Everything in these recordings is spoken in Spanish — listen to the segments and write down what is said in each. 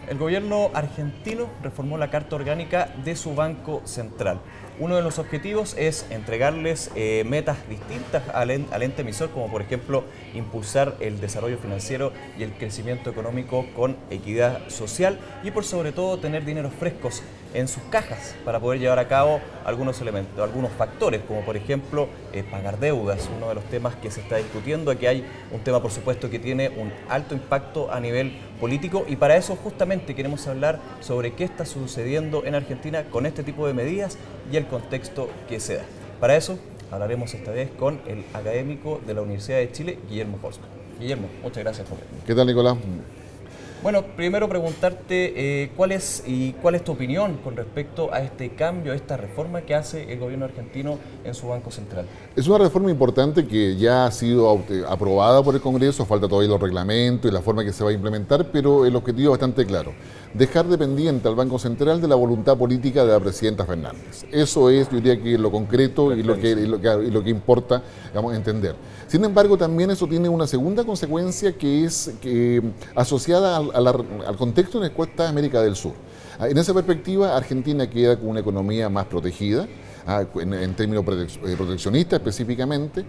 El gobierno argentino reformó la Carta Orgánica de su Banco Central. Uno de los objetivos es entregarles metas distintas al ente emisor, como por ejemplo impulsar el desarrollo financiero y el crecimiento económico con equidad social y por sobre todo tener dineros frescos en sus cajas para poder llevar a cabo algunos elementos, algunos factores, como por ejemplo pagar deudas, uno de los temas que se está discutiendo. Aquí hay un tema por supuesto que tiene un alto impacto a nivel político y para eso justamente queremos hablar sobre qué está sucediendo en Argentina con este tipo de medidas y el contexto que se da. Para eso hablaremos esta vez con el académico de la Universidad de Chile, Guillermo Fosco. Guillermo, muchas gracias por venir. ¿Qué tal, Nicolás? Bueno, primero preguntarte cuál es tu opinión con respecto a este cambio, a esta reforma que hace el gobierno argentino en su Banco Central. Es una reforma importante que ya ha sido aprobada por el Congreso, falta todavía los reglamentos y la forma que se va a implementar, pero el objetivo es bastante claro: dejar dependiente al Banco Central de la voluntad política de la presidenta Fernández. Eso es, yo diría que lo concreto y lo que importa, digamos, entender. Sin embargo, también eso tiene una segunda consecuencia que es asociada al contexto en el cual está América del Sur. En esa perspectiva, Argentina queda con una economía más protegida, en términos proteccionistas específicamente,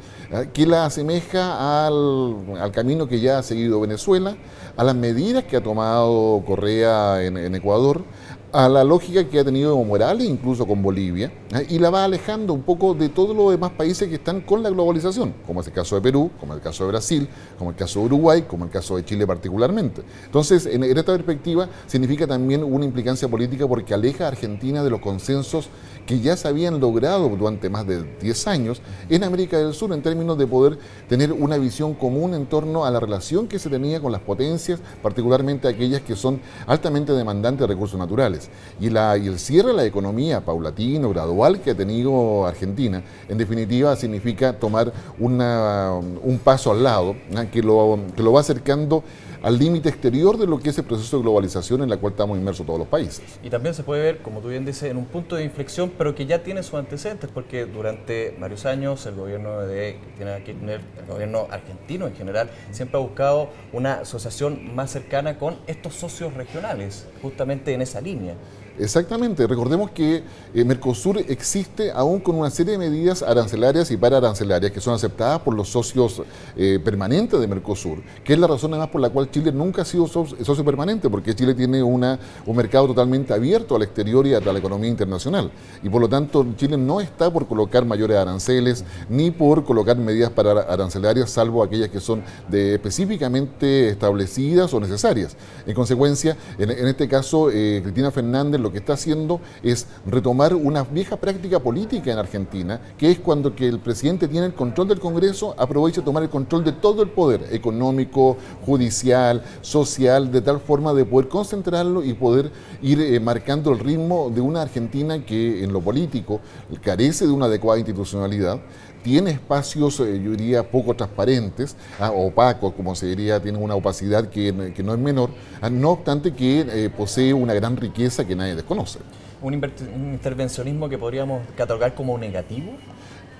que la asemeja al camino que ya ha seguido Venezuela, a las medidas que ha tomado Correa en Ecuador, a la lógica que ha tenido Evo Morales, incluso con Bolivia, y la va alejando un poco de todos los demás países que están con la globalización, como es el caso de Perú, como es el caso de Brasil, como el caso de Uruguay, como el caso de Chile particularmente. Entonces, en esta perspectiva, significa también una implicancia política porque aleja a Argentina de los consensos que ya se habían logrado durante más de 10 años en América del Sur, en términos de poder tener una visión común en torno a la relación que se tenía con las potencias, particularmente aquellas que son altamente demandantes de recursos naturales. Y el cierre de la economía paulatino, gradual que ha tenido Argentina, en definitiva significa tomar un paso al lado, que lo va acercando al límite exterior de lo que es el proceso de globalización en la cual estamos inmersos todos los países. Y también se puede ver, como tú bien dices, en un punto de inflexión, pero que ya tiene sus antecedentes, porque durante varios años el gobierno de Cristina Kirchner, el gobierno argentino en general, siempre ha buscado una asociación más cercana con estos socios regionales, justamente en esa línea. Exactamente, recordemos que Mercosur existe aún con una serie de medidas arancelarias y pararancelarias que son aceptadas por los socios permanentes de Mercosur, que es la razón además por la cual Chile nunca ha sido socio permanente, porque Chile tiene un mercado totalmente abierto al exterior y a la economía internacional, y por lo tanto Chile no está por colocar mayores aranceles ni por colocar medidas pararancelarias, salvo aquellas que son específicamente establecidas o necesarias. En consecuencia, en este caso, Cristina Fernández lo que está haciendo es retomar una vieja práctica política en Argentina, que es cuando que el presidente tiene el control del Congreso, aprovecha de tomar el control de todo el poder económico, judicial, social, de tal forma de poder concentrarlo y poder ir marcando el ritmo de una Argentina que en lo político carece de una adecuada institucionalidad, tiene espacios, yo diría, poco transparentes, opacos, como se diría, tiene una opacidad que no es menor, no obstante que posee una gran riqueza que nadie desconoce. ¿Un intervencionismo que podríamos catalogar como negativo?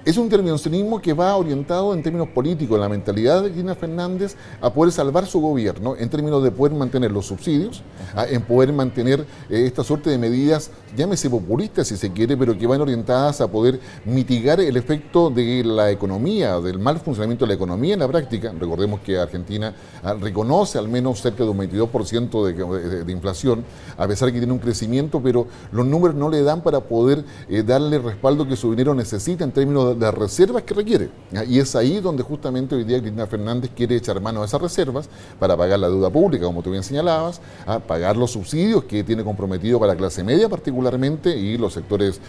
Es un intervencionismo que va orientado en términos políticos, la mentalidad de Cristina Fernández a poder salvar su gobierno en términos de poder mantener los subsidios, en poder mantener esta suerte de medidas, llámese populistas si se quiere, pero que van orientadas a poder mitigar el efecto de la economía, del mal funcionamiento de la economía en la práctica. Recordemos que Argentina reconoce al menos cerca de un 22% de inflación, a pesar de que tiene un crecimiento, pero los números no le dan para poder darle el respaldo que su dinero necesita en términos de las reservas que requiere. Y es ahí donde justamente hoy día Cristina Fernández quiere echar mano a esas reservas para pagar la deuda pública, como tú bien señalabas, a pagar los subsidios que tiene comprometido para la clase media particularmente y los sectores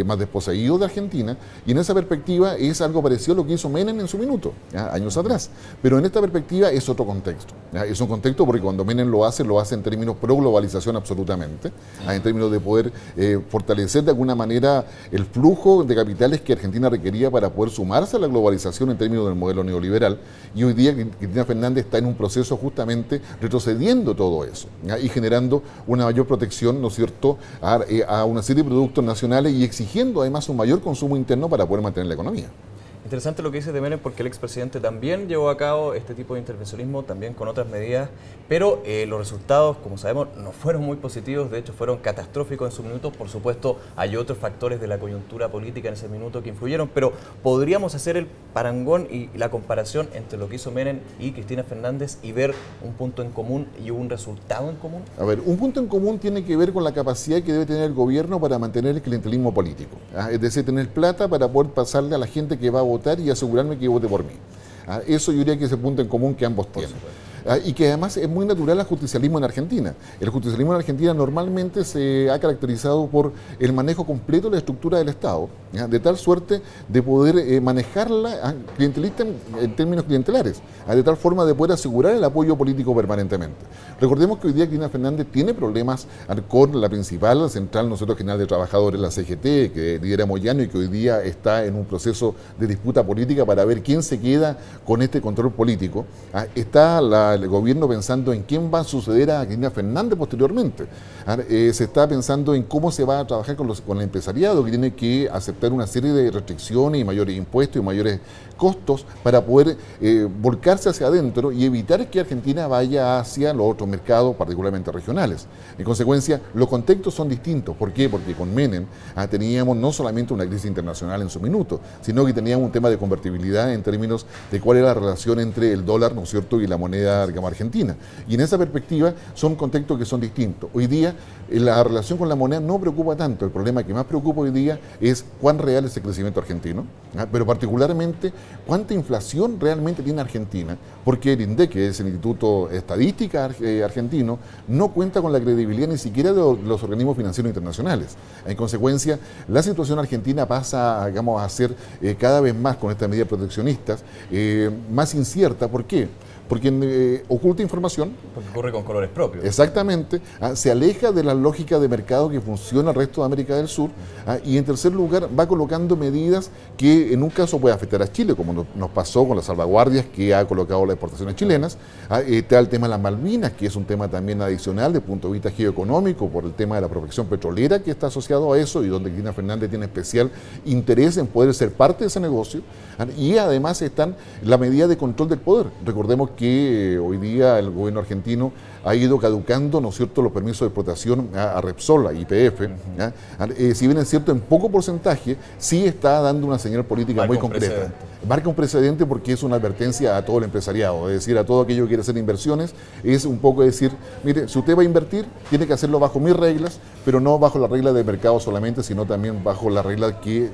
más desposeídos de Argentina. Y en esa perspectiva es algo parecido a lo que hizo Menem en su minuto, años atrás. Pero en esta perspectiva es otro contexto. Es un contexto porque cuando Menem lo hace en términos pro globalización absolutamente, en términos de poder fortalecer de alguna manera el flujo de capitales que Argentina requiere requería para poder sumarse a la globalización en términos del modelo neoliberal, y hoy día Cristina Fernández está en un proceso justamente retrocediendo todo eso, ¿ya? Y generando una mayor protección, ¿no es cierto?, a una serie de productos nacionales y exigiendo además un mayor consumo interno para poder mantener la economía. Interesante lo que dice de Menem, porque el expresidente también llevó a cabo este tipo de intervencionismo, también con otras medidas, pero los resultados, como sabemos, no fueron muy positivos, de hecho fueron catastróficos en su minuto. Por supuesto, hay otros factores de la coyuntura política en ese minuto que influyeron, pero podríamos hacer el parangón y la comparación entre lo que hizo Menem y Cristina Fernández y ver un punto en común y un resultado en común. A ver, un punto en común tiene que ver con la capacidad que debe tener el gobierno para mantener el clientelismo político, ¿ah? Es decir, tener plata para poder pasarle a la gente que va a votar y asegurarme que vote por mí. Eso yo diría que es el punto en común que ambos tienen. Y que además es muy natural al justicialismo en Argentina. El justicialismo en Argentina normalmente se ha caracterizado por el manejo completo de la estructura del Estado, ¿ya? De tal suerte de poder manejarla clientelista en términos clientelares, de tal forma de poder asegurar el apoyo político permanentemente. Recordemos que hoy día Cristina Fernández tiene problemas con la principal central, nosotros General de Trabajadores, la CGT, que lidera Moyano y que hoy día está en un proceso de disputa política para ver quién se queda con este control político. Está el gobierno pensando en quién va a suceder a Cristina Fernández posteriormente. Se está pensando en cómo se va a trabajar con el empresariado, que tiene que aceptar una serie de restricciones y mayores impuestos y mayores costos para poder volcarse hacia adentro y evitar que Argentina vaya hacia los otros mercados, particularmente regionales. En consecuencia, los contextos son distintos. ¿Por qué? Porque con Menem teníamos no solamente una crisis internacional en su minuto, sino que teníamos un tema de convertibilidad en términos de cuál era la relación entre el dólar, ¿no es cierto?, y la moneda, digamos, argentina. Y en esa perspectiva son contextos que son distintos. Hoy día la relación con la moneda no preocupa tanto. El problema que más preocupa hoy día es cuán real es el crecimiento argentino, pero particularmente cuánta inflación realmente tiene Argentina, porque el INDEC, que es el Instituto Estadística argentino, no cuenta con la credibilidad ni siquiera de los organismos financieros internacionales. En consecuencia, la situación argentina pasa, digamos, a ser cada vez más, con estas medidas proteccionistas, más incierta. ¿Por qué? Porque oculta información. Porque corre con colores propios. Exactamente. Se aleja de la lógica de mercado que funciona en el resto de América del Sur. Y en tercer lugar, va colocando medidas que en un caso puede afectar a Chile, como nos pasó con las salvaguardias que ha colocado las exportaciones chilenas. Está el tema de las Malvinas, que es un tema también adicional desde el punto de vista geoeconómico, por el tema de la protección petrolera que está asociado a eso y donde Cristina Fernández tiene especial interés en poder ser parte de ese negocio. Y además están la medida de control del poder. Recordemos que hoy día el gobierno argentino ha ido caducando, ¿no es cierto?, los permisos de explotación a Repsol, a YPF. Si bien es cierto, en poco porcentaje, sí está dando una señal política muy concreta. Marca un precedente porque es una advertencia a todo el empresariado, es decir, a todo aquello que quiere hacer inversiones, es un poco decir, mire, si usted va a invertir, tiene que hacerlo bajo mis reglas, pero no bajo la regla del mercado solamente, sino también bajo las reglas que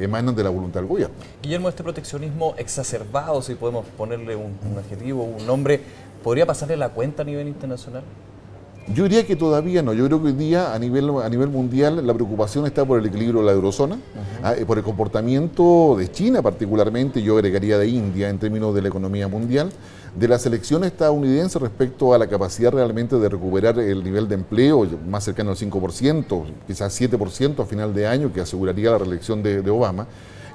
emanan de la voluntad del gobierno. Guillermo, este proteccionismo exacerbado, si podemos ponerle un adjetivo, un nombre, ¿podría pasarle la cuenta a nivel internacional? Yo diría que todavía no. Yo creo que hoy día a nivel mundial la preocupación está por el equilibrio de la eurozona, por el comportamiento de China particularmente, yo agregaría de India en términos de la economía mundial, de la selección estadounidense respecto a la capacidad realmente de recuperar el nivel de empleo más cercano al 5%, quizás 7% a final de año, que aseguraría la reelección de Obama.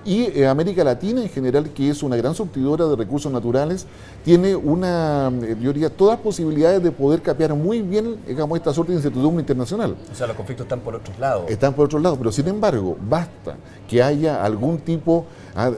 Y América Latina en general, que es una gran surtidora de recursos naturales, tiene yo diría, todas posibilidades de poder capear muy bien, digamos, esta suerte de incertidumbre internacional. O sea, los conflictos están por otros lados. Están por otros lados, pero sin embargo, basta que haya algún tipo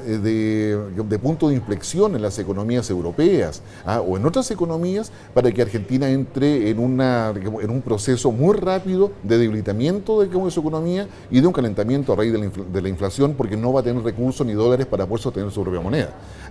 de punto de inflexión en las economías europeas o en otras economías para que Argentina entre en un proceso muy rápido de debilitamiento de su economía y de un calentamiento a raíz de la inflación, porque no va a tener recursos ni dólares para poder sostener su propia moneda.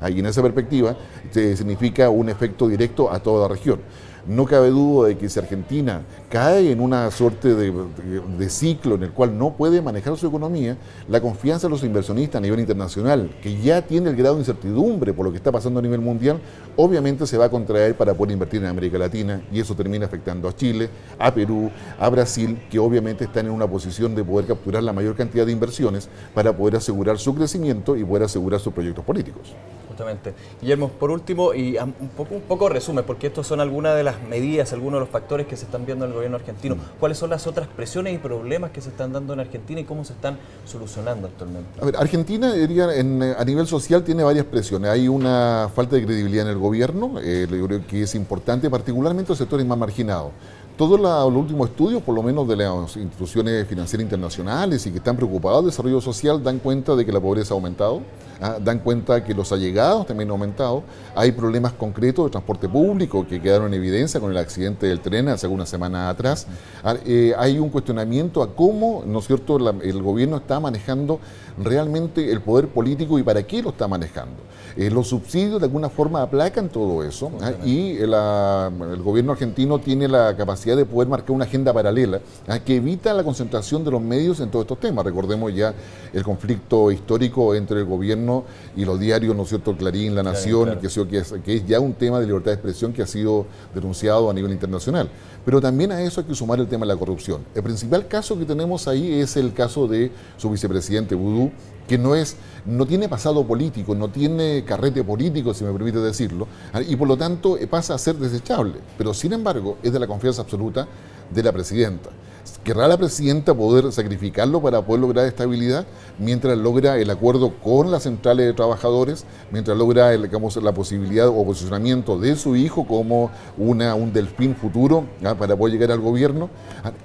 Y en esa perspectiva significa un efecto directo a toda la región. No cabe duda de que si Argentina cae en una suerte de ciclo en el cual no puede manejar su economía, la confianza de los inversionistas a nivel internacional, que ya tiene el grado de incertidumbre por lo que está pasando a nivel mundial, obviamente se va a contraer para poder invertir en América Latina, y eso termina afectando a Chile, a Perú, a Brasil, que obviamente están en una posición de poder capturar la mayor cantidad de inversiones para poder asegurar su crecimiento y poder asegurar sus proyectos políticos. Justamente. Guillermo, por último, y un poco resumen, porque estos son algunas de las medidas, algunos de los factores que se están viendo en el gobierno argentino. ¿Cuáles son las otras presiones y problemas que se están dando en Argentina y cómo se están solucionando actualmente? A ver, Argentina, diría, a nivel social tiene varias presiones. Hay una falta de credibilidad en el gobierno, yo creo que es importante, particularmente en los sectores más marginados. Todos los últimos estudios, por lo menos de las instituciones financieras internacionales y que están preocupados del desarrollo social, dan cuenta de que la pobreza ha aumentado, dan cuenta que los allegados también han aumentado, hay problemas concretos de transporte público que quedaron en evidencia con el accidente del tren hace algunas semanas atrás, hay un cuestionamiento a cómo, ¿no es cierto?, el gobierno está manejando realmente el poder político y para qué lo está manejando. Los subsidios de alguna forma aplacan todo eso y el gobierno argentino tiene la capacidad de poder marcar una agenda paralela que evita la concentración de los medios en todos estos temas. Recordemos ya el conflicto histórico entre el gobierno y los diarios, ¿no es cierto?, Clarín, La Nación, claro. que es ya un tema de libertad de expresión que ha sido denunciado a nivel internacional. Pero también a eso hay que sumar el tema de la corrupción. El principal caso que tenemos ahí es el caso de su vicepresidente Vudú, que no tiene pasado político, no tiene carrete político, si me permite decirlo, y por lo tanto pasa a ser desechable, pero sin embargo es de la confianza absoluta de la presidenta. ¿Querrá la presidenta poder sacrificarlo para poder lograr estabilidad mientras logra el acuerdo con las centrales de trabajadores, mientras logra la posibilidad o posicionamiento de su hijo como un delfín futuro para poder llegar al gobierno?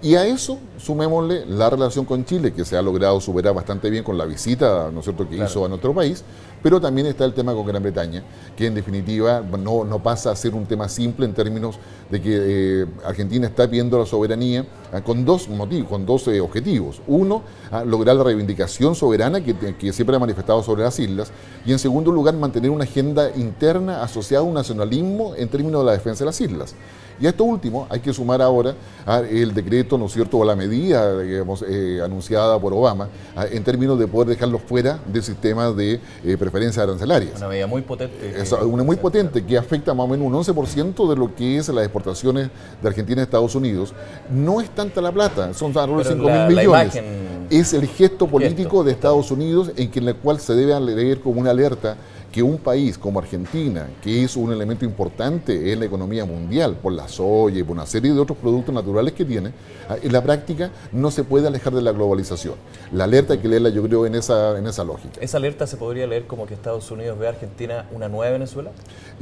Y a eso sumémosle la relación con Chile, que se ha logrado superar bastante bien con la visita, ¿no es cierto?, que hizo a nuestro país, pero también está el tema con Gran Bretaña, que en definitiva no pasa a ser un tema simple en términos de que Argentina está pidiendo la soberanía con dos motivos, con dos objetivos. Uno, lograr la reivindicación soberana que siempre ha manifestado sobre las islas, y en segundo lugar, mantener una agenda interna asociada a un nacionalismo en términos de la defensa de las islas. Y a esto último hay que sumar ahora el decreto, ¿no es cierto?, o la medida, digamos, anunciada por Obama, en términos de poder dejarlos fuera del sistema de preferencias arancelarias. Una medida muy potente. Una muy potente que afecta más o menos un 11% de lo que es las exportaciones de Argentina a Estados Unidos. No es tanta la plata, son alrededor de 5.000 millones. Es el gesto político de Estados Unidos en el cual se debe leer como una alerta que un país como Argentina, que es un elemento importante en la economía mundial, por la soya y por una serie de otros productos naturales que tiene, en la práctica no se puede alejar de la globalización. La alerta hay que leerla, yo creo, en esa lógica. ¿Esa alerta se podría leer como que Estados Unidos ve a Argentina una nueva Venezuela?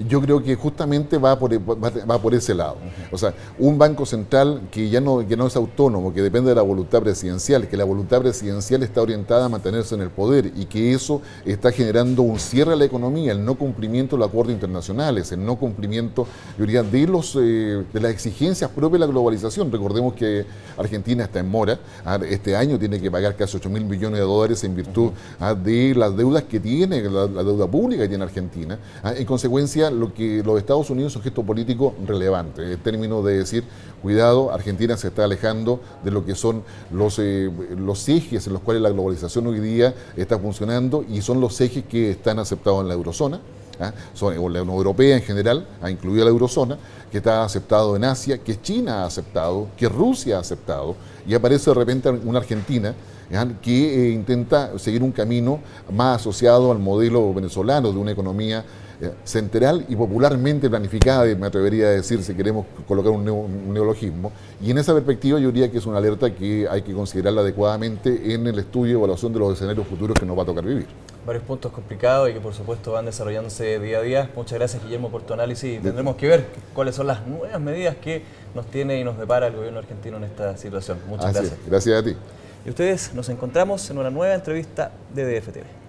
Yo creo que justamente va por ese lado. O sea, un banco central que no es autónomo, que depende de la voluntad presidencial, que la voluntad presidencial está orientada a mantenerse en el poder y que eso está generando un cierre a la economía, el no cumplimiento de los acuerdos internacionales, el no cumplimiento, yo diría, de las exigencias propias de la globalización. Recordemos que Argentina está en mora, este año tiene que pagar casi 8.000 millones de dólares en virtud de las deudas que tiene, la deuda pública que tiene Argentina. En consecuencia, lo que los Estados Unidos es un gesto político relevante, en términos de decir, cuidado, Argentina se está alejando de lo que son los ejes en los cuales la globalización hoy día está funcionando y son los ejes que están aceptados en la eurozona, la Unión Europea en general, incluida la eurozona, que está aceptado en Asia, que China ha aceptado, que Rusia ha aceptado, y aparece de repente una Argentina que intenta seguir un camino más asociado al modelo venezolano de una economía central y popularmente planificada, me atrevería a decir, si queremos colocar un neologismo, y en esa perspectiva yo diría que es una alerta que hay que considerarla adecuadamente en el estudio y evaluación de los escenarios futuros que nos va a tocar vivir. Varios puntos complicados y que por supuesto van desarrollándose día a día. Muchas gracias, Guillermo, por tu análisis, y tendremos que ver cuáles son las nuevas medidas que nos tiene y nos depara el gobierno argentino en esta situación. Muchas gracias. Gracias a ti. Y ustedes, nos encontramos en una nueva entrevista de DF TV.